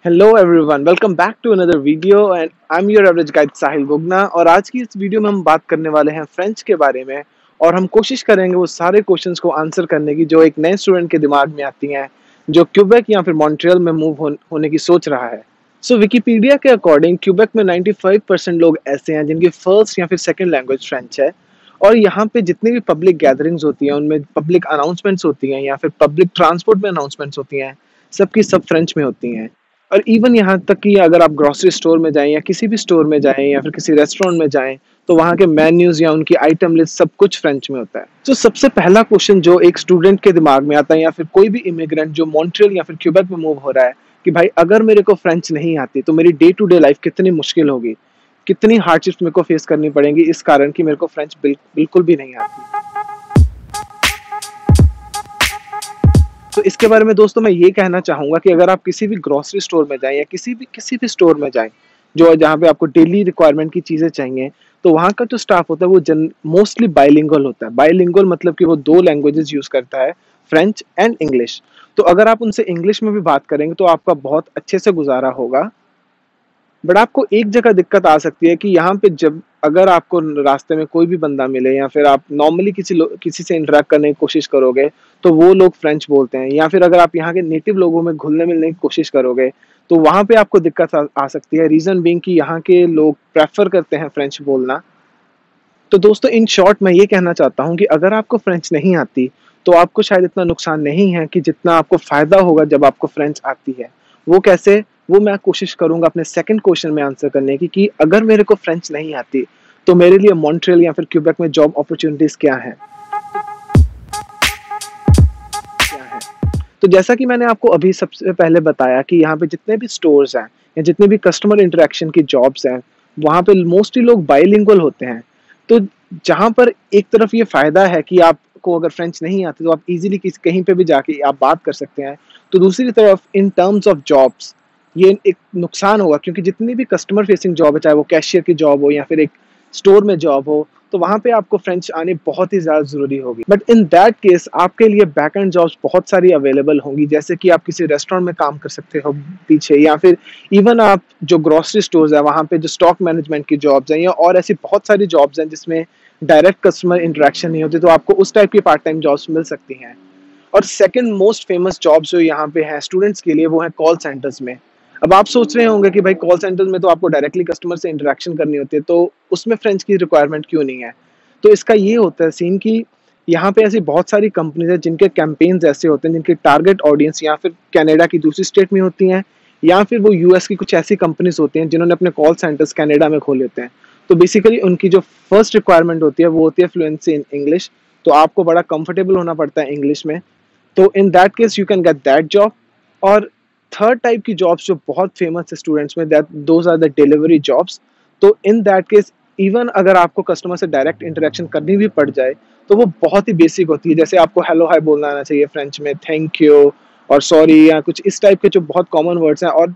Hello everyone, welcome back to another video and I am your average guide Sahil Bugna. और आज की इस video में हम बात करने वाले हैं फ्रेंच के बारे में। और हम कोशिश करेंगे वो सारे क्वेश्चंस को आंसर करने की जो एक नए स्टूडेंट के दिमाग में आती हैं, जो क्यूबेक या फिर मॉन्ट्रियल में होने की सोच रहा है। सो विकिपीडिया के अकॉर्डिंग क्यूबेक में 95% लोग ऐसे हैं जिनकी फर्स्ट या फिर सेकेंड लैंग्वेज फ्रेंच है। और यहाँ पे जितनी भी पब्लिक गैदरिंग्स होती हैं, उनमें पब्लिक अनाउंसमेंट्स होती हैं या फिर पब्लिक ट्रांसपोर्ट में अनाउंसमेंट्स होती हैं, सबकी सब फ्रेंच में होती हैं। और इवन यहाँ तक कि अगर आप ग्रोसरी स्टोर में जाएं या किसी भी स्टोर में जाएं या फिर किसी रेस्टोरेंट में जाएं, तो वहाँ के मेन्यूज या उनकी आइटम लिस्ट सब कुछ फ्रेंच में होता है। तो सबसे पहला क्वेश्चन जो एक स्टूडेंट के दिमाग में आता है या फिर कोई भी इमिग्रेंट जो मॉन्ट्रियल या फिर क्यूबेक में मूव हो रहा है कि भाई अगर मेरे को फ्रेंच नहीं आती तो मेरी डे टू डे लाइफ कितनी मुश्किल होगी, कितनी हार्डशिप्स मेरे को फेस करनी पड़ेंगी इस कारण कि मेरे को फ्रेंच बिल्कुल भी नहीं आती। तो इसके बारे में दोस्तों मैं ये कहना चाहूंगा कि अगर आप किसी भी ग्रोसरी स्टोर में जाएं या किसी भी स्टोर में जाएं जो जहाँ पे आपको डेली रिक्वायरमेंट की चीजें चाहिए, तो वहाँ का जो स्टाफ होता है वो मोस्टली बाइलिंगुअल होता है। बाइलिंगुअल मतलब कि वो दो लैंग्वेजेस यूज करता है, फ्रेंच एंड इंग्लिश। तो अगर आप उनसे इंग्लिश में भी बात करेंगे तो आपका बहुत अच्छे से गुजारा होगा। बट आपको एक जगह दिक्कत आ सकती है कि यहाँ पे जब अगर आपको रास्ते में कोई भी बंदा मिले या फिर आप नॉर्मली किसी से इंटरेक्ट करने की कोशिश करोगे तो वो लोग फ्रेंच बोलते हैं, या फिर अगर आप यहाँ के नेटिव लोगों में घुलने मिलने की कोशिश करोगे तो वहाँ पे आपको दिक्कत आ सकती है। रीजन बीइंग कि यहाँ के लोग प्रेफर करते हैं फ्रेंच बोलना। तो दोस्तों इन शॉर्ट मैं ये कहना चाहता हूँ कि अगर आपको फ्रेंच नहीं आती तो आपको शायद इतना नुकसान नहीं है कि जितना आपको फायदा होगा जब आपको फ्रेंच आती है। वो कैसे, वो मैं कोशिश करूंगा अपने सेकंड क्वेश्चन में आंसर करने की कि अगर मेरे को फ्रेंच नहीं आती तो मेरे लिए मॉन्ट्रियल या फिर क्यूबेक में जॉब अपॉर्चुनिटीज क्या है। तो जैसा कि मैंने आपको अभी सबसे पहले बताया कि यहाँ पे जितने भी स्टोर्स हैं या जितने भी कस्टमर इंटरेक्शन की जॉब्स हैं, वहाँ पे मोस्टली लोग बाइलिंगुअल होते हैं। तो जहाँ पर एक तरफ ये फायदा है कि आपको अगर फ्रेंच नहीं आती तो आप इजीली कहीं पे भी जाके आप बात कर सकते हैं, तो दूसरी तरफ इन टर्म्स ऑफ जॉब्स ये एक नुकसान होगा, क्योंकि जितनी भी कस्टमर फेसिंग जॉब है, चाहे वो कैशियर की जॉब हो या फिर एक स्टोर में जॉब हो, तो वहाँ पे आपको फ्रेंच आनी बहुत ही ज़्यादा ज़रूरी होगी। बट इन दैट केस आपके लिए बैक एंड जॉब्स बहुत सारी अवेलेबल होंगी, जैसे कि आप किसी रेस्टोरेंट में काम कर सकते हो पीछे, या फिर इवन आप जो ग्रोसरी स्टोर्स है वहाँ पे जो स्टॉक मैनेजमेंट की जॉब्स हैं, या और ऐसी बहुत सारी जॉब्स हैं जिसमें डायरेक्ट कस्टमर इंटरेक्शन नहीं होती, तो आपको उस टाइप की पार्ट टाइम जॉब्स मिल सकती हैं। और सेकंड मोस्ट फेमस जॉब जो यहाँ पे है स्टूडेंट्स के लिए, वो है कॉल सेंटर्स में। अब आप सोच रहे होंगे कि भाई कॉल सेंटर में तो आपको डायरेक्टली कस्टमर से इंटरेक्शन करनी होती है, तो उसमें फ्रेंच की रिक्वायरमेंट क्यों नहीं है। तो इसका ये होता है सीन कि यहाँ पे ऐसी बहुत सारी कंपनीज है जिनके कैंपेन्स ऐसे होते हैं जिनकी टारगेट ऑडियंस या फिर कनाडा की दूसरी स्टेट में होती हैं, या फिर वो यूएस की कुछ ऐसी कंपनीज होती हैं जिन्होंने अपने कॉल सेंटर्स कनाडा में खोले होते हैं। तो बेसिकली उनकी जो फर्स्ट रिक्वायरमेंट होती है वो होती है फ्लुएंसी इन इंग्लिश। तो आपको बड़ा कंफर्टेबल होना पड़ता है इंग्लिश में। तो in that case you can get that job. और थर्ड टाइप की जॉब्स जो बहुत फेमस है स्टूडेंट्स में, that those are the delivery jobs. तो इन दैट केस इवन अगर आपको कस्टमर से डायरेक्ट इंटरेक्शन करनी भी पड़ जाए तो वो बहुत ही बेसिक होती है, जैसे आपको हेलो हाय बोलना आना चाहिए फ्रेंच में, थैंक यू और सॉरी, या कुछ इस टाइप के जो बहुत कॉमन वर्ड्स हैं। और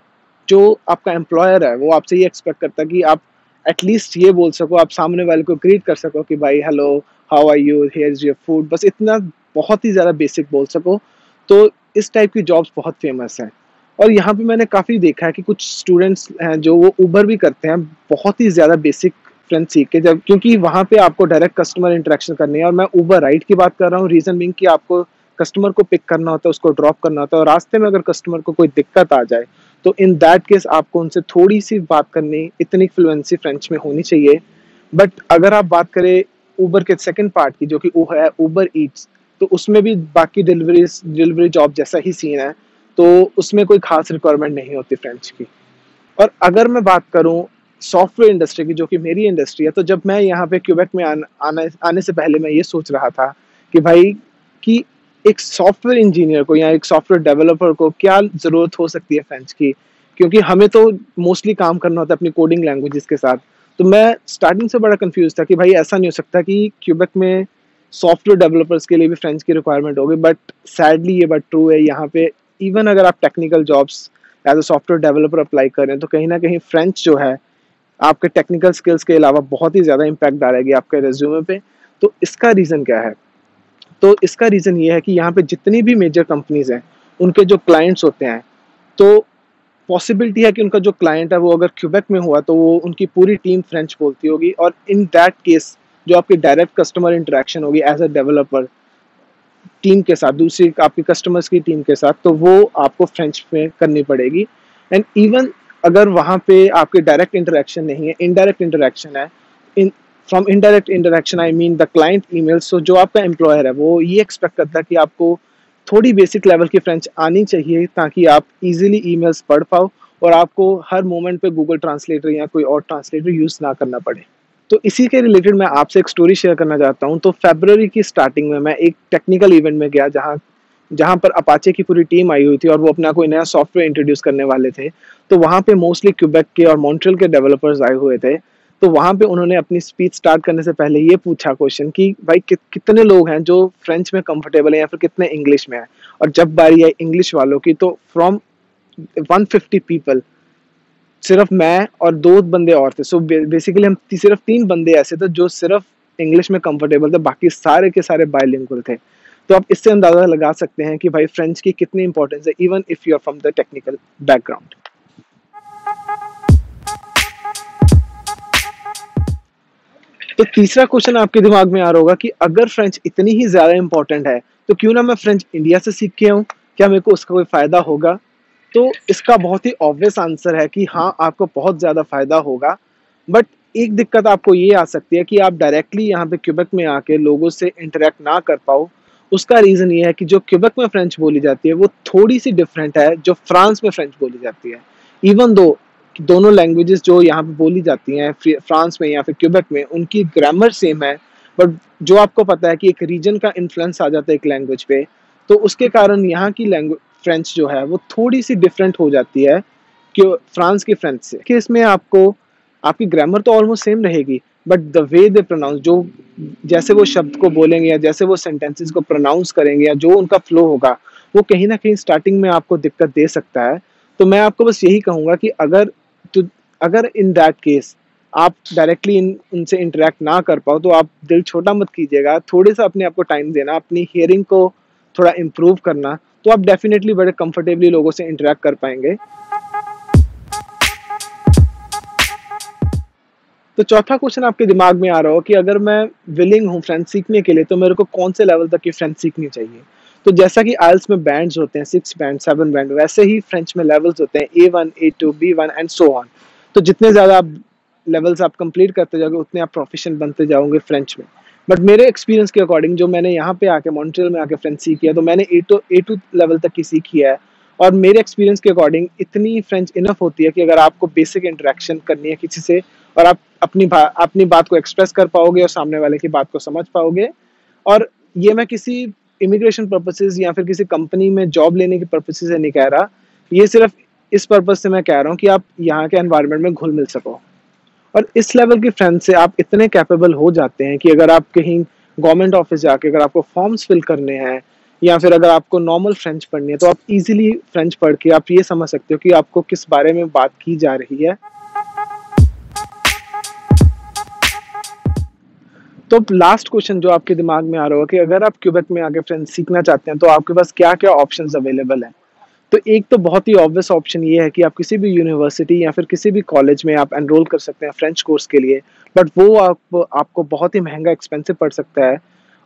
जो आपका एम्प्लॉयर है वो आपसे ये एक्सपेक्ट करता है कि आप एटलीस्ट ये बोल सको, आप सामने वाले को ग्रीट कर सको कि भाई hello, how are you, here is your food, बस इतना बहुत ही ज़्यादा बेसिक बोल सको। तो इस टाइप की जॉब्स बहुत फेमस हैं। और यहाँ पे मैंने काफ़ी देखा है कि कुछ स्टूडेंट्स हैं जो वो उबर भी करते हैं बहुत ही ज़्यादा बेसिक फ्रेंच सीख के, जब क्योंकि वहाँ पे आपको डायरेक्ट कस्टमर इंटरेक्शन करनी है। और मैं उबर राइड की बात कर रहा हूँ, रीज़न बीइंग कि आपको कस्टमर को पिक करना होता है, उसको ड्रॉप करना होता है, और रास्ते में अगर कस्टमर को कोई दिक्कत आ जाए तो इन दैट केस आपको उनसे थोड़ी सी बात करनी, इतनी फ्लुएंसी फ्रेंच में होनी चाहिए। बट अगर आप बात करें उबर के सेकंड पार्ट की जो कि वो है उबर ईट्स, तो उसमें भी बाकी डिलीवरी जॉब जैसा ही सीन है। तो उसमें कोई खास रिक्वायरमेंट नहीं होती फ्रेंच की। और अगर मैं बात करूं सॉफ्टवेयर इंडस्ट्री की, जो कि मेरी इंडस्ट्री है, तो जब मैं यहाँ पे क्यूबेक में आने से पहले मैं ये सोच रहा था कि भाई कि एक सॉफ्टवेयर इंजीनियर को या एक सॉफ्टवेयर डेवलपर को क्या ज़रूरत हो सकती है फ्रेंच की, क्योंकि हमें तो मोस्टली काम करना होता है अपनी कोडिंग लैंग्वेजेस के साथ। तो मैं स्टार्टिंग से बड़ा कंफ्यूज था कि भाई ऐसा नहीं हो सकता कि क्यूबेक में सॉफ्टवेयर डेवलपर्स के लिए भी फ्रेंच की रिक्वायरमेंट होगी। बट सैडली ये बात ट्रू है, यहाँ पे इवन अगर आप technical jobs as a software developer apply करें तो कहीं ना कहीं फ्रेंच जो है आपके टेक्निकल स्किल्स के अलावा बहुत ही ज़्यादा इम्पैक्ट डालेगी आपके रेज्यूमे पे। तो इसका रीज़न क्या है? तो इसका रीज़न ये है कि यहाँ पे जितनी भी मेजर कंपनीज हैं उनके जो क्लाइंट्स होते हैं, तो पॉसिबिलिटी है कि उनका जो क्लाइंट है वो अगर क्यूबेक में हुआ तो वो उनकी पूरी टीम फ्रेंच बोलती होगी, और इन दैट केस जो आपकी डायरेक्ट कस्टमर इंटरेक्शन होगी एज अ डेवलपर टीम के साथ, दूसरी आपकी कस्टमर्स की टीम के साथ, तो वो आपको फ्रेंच में करनी पड़ेगी। एंड इवन अगर वहाँ पे आपके डायरेक्ट इंटरेक्शन नहीं है, इनडायरेक्ट इंटरेक्शन है, in from indirect interaction I mean the client email, so जो आपका एम्प्लॉयर है वो ये एक्सपेक्ट करता है कि आपको थोड़ी बेसिक लेवल की फ्रेंच आनी चाहिए ताकि आप इजीली ईमेल्स पढ़ पाओ और आपको हर मोमेंट पे गूगल ट्रांसलेटर या कोई और ट्रांसलेटर यूज़ ना करना पड़े। तो इसी के रिलेटेड मैं आपसे एक स्टोरी शेयर करना चाहता हूँ। तो फरवरी की स्टार्टिंग में मैं एक टेक्निकल इवेंट में गया जहाँ जहाँ पर अपाचे की पूरी टीम आई हुई थी और वो अपना कोई नया सॉफ्टवेयर इंट्रोड्यूस करने वाले थे। तो वहाँ पे मोस्टली क्यूबेक के और मॉन्ट्रियल के डेवलपर्स आए हुए थे। तो वहाँ पे उन्होंने अपनी स्पीच स्टार्ट करने से पहले ये पूछा क्वेश्चन कि भाई कितने लोग हैं जो फ्रेंच में कंफर्टेबल हैं या फिर कितने इंग्लिश में हैं। और जब बारी आई इंग्लिश वालों की तो फ्रॉम 150 पीपल सिर्फ मैं और दो बंदे और थे। सो बेसिकली हम सिर्फ 3 बंदे ऐसे थे जो सिर्फ इंग्लिश में कंफर्टेबल थे, बाकी सारे के सारे बायलिंगुअल थे। तो आप इससे अंदाजा लगा सकते हैं कि भाई फ्रेंच की कितनी इंपॉर्टेंस है even if you are from the technical background. तो तीसरा क्वेश्चन आपके दिमाग में आ रहा होगा कि अगर फ्रेंच इतनी ही ज्यादा इंपॉर्टेंट है तो क्यों ना मैं फ्रेंच इंडिया से सीख के आऊँ, क्या मेरे को उसका कोई फायदा होगा? तो इसका बहुत ही ऑब्वियस आंसर है कि हाँ, आपको बहुत ज़्यादा फ़ायदा होगा। बट एक दिक्कत आपको ये आ सकती है कि आप डायरेक्टली यहाँ पे क्यूबेक में आके लोगों से इंटरेक्ट ना कर पाओ। उसका रीज़न ये है कि जो क्यूबेक में फ्रेंच बोली जाती है वो थोड़ी सी डिफरेंट है जो फ्रांस में फ्रेंच बोली जाती है। इवन दो दोनों लैंग्वेजेस जो यहाँ पे बोली जाती हैं फ्रांस में या फिर क्यूबेक में, उनकी ग्रामर सेम है, बट जो आपको पता है कि एक रीजन का इन्फ्लुएंस आ जाता है एक लैंग्वेज पे, तो उसके कारण यहाँ की लैंग्वेज फ्रेंच जो है वो थोड़ी सी डिफरेंट हो जाती है कि फ्रांस की फ्रेंच से। कि इसमें आपको आपकी ग्रामर तो ऑलमोस्ट सेम रहेगी, but the way they pronounce, जो जैसे वो शब्द को बोलेंगे या जैसे वो सेंटेंसेस को प्रोनाउंस करेंगे या जो उनका फ्लो होगा, वो कहीं ना कहीं स्टार्टिंग में आपको दिक्कत दे सकता है। तो मैं आपको बस यही कहूँगा कि अगर इन दैट केस आप डायरेक्टली उनसे इंटरेक्ट ना कर पाओ तो आप दिल छोटा मत कीजिएगा, थोड़े सा अपने आप को टाइम देना, अपनी हियरिंग को थोड़ा इम्प्रूव करना, तो आप डेफिनेटली बड़े कंफर्टेबली लोगों से इंटरेक्ट कर पाएंगे। तो चौथा क्वेश्चन आपके दिमाग में आ रहा हो कि अगर मैं विलिंग हूँ फ्रेंच सीखने के लिए तो मेरे को कौन से लेवल तक की फ्रेंच सीखनी चाहिए? तो जैसा कि आइल्स में बैंड्स होते हैं, 6 बैंड, 7 बैंड, वैसे ही फ्रेंच में लेवल्स होते हैं, A1, A2, B1 and so on. तो जितने ज़्यादा आप लेवल्स आप कंप्लीट करते जाओगे उतने आप प्रोफिशिएंट बनते जाओगे फ्रेंच में। बट मेरे एक्सपीरियंस के अकॉर्डिंग जो मैंने यहाँ पे आके मॉन्ट्रियल में आके फ्रेंच सीखी है, तो मैंने A2 लेवल तक की सीखी है। और मेरे एक्सपीरियंस के अकॉर्डिंग इतनी फ्रेंच इनफ होती है कि अगर आपको बेसिक इंटरेक्शन करनी है किसी से और आप अपनी बात को एक्सप्रेस कर पाओगे और सामने वाले की बात को समझ पाओगे। और ये मैं किसी इमिग्रेशन पर्पसेस या फिर किसी कंपनी में जॉब लेने के पर्पसेस से नहीं कह रहा, ये सिर्फ इस पर्पस से मैं कह रहा हूँ कि आप यहाँ के एनवायरनमेंट में घुल मिल सको। और इस लेवल की फ्रेंच से आप इतने कैपेबल हो जाते हैं कि अगर आप कहीं गवर्नमेंट ऑफिस जाके अगर आपको फॉर्म्स फिल करने हैं या फिर अगर आपको नॉर्मल फ्रेंच पढ़नी है तो आप इजीली फ्रेंच पढ़ के आप ये समझ सकते हो कि आपको किस बारे में बात की जा रही है। तो लास्ट क्वेश्चन जो आपके दिमाग में आ रहा होगा कि अगर आप क्यूबेक में आके फ्रेंच सीखना चाहते हैं तो आपके पास क्या क्या ऑप्शंस अवेलेबल हैं? तो एक तो बहुत ही ऑब्वियस ऑप्शन ये है कि आप किसी भी यूनिवर्सिटी या फिर किसी भी कॉलेज में आप एनरोल कर सकते हैं फ्रेंच कोर्स के लिए, बट वो आपको बहुत ही महंगा एक्सपेंसिव पड़ सकता है।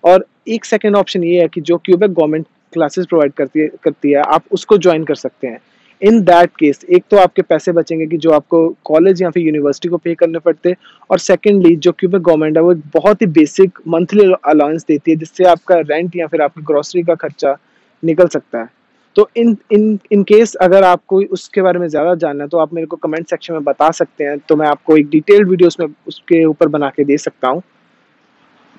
और एक सेकेंड ऑप्शन ये है कि जो क्यूबेक गवर्नमेंट क्लासेस प्रोवाइड करती है आप उसको ज्वाइन कर सकते हैं। इन दैट केस एक तो आपके पैसे बचेंगे कि जो आपको कॉलेज या फिर यूनिवर्सिटी को पे करने पड़ते, और सेकेंडली जो क्यूबेक गवर्नमेंट है वो एक बहुत ही बेसिक मंथली अलाउंस देती है जिससे आपका रेंट या फिर आपकी ग्रोसरी का खर्चा निकल सकता है। तो इन इन इन केस अगर आपको उसके बारे में ज़्यादा जानना है तो आप मेरे को कमेंट सेक्शन में बता सकते हैं, तो मैं आपको एक डिटेल्ड वीडियो उसमें उसके ऊपर बना के दे सकता हूँ।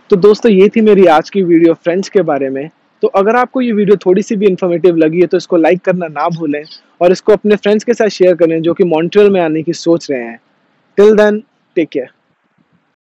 तो दोस्तों ये थी मेरी आज की वीडियो फ्रेंच के बारे में। तो अगर आपको ये वीडियो थोड़ी सी भी इन्फॉर्मेटिव लगी है तो इसको लाइक करना ना भूलें और इसको अपने फ्रेंड्स के साथ शेयर करें जो कि मॉन्ट्रियल में आने की सोच रहे हैं। Till then, take care.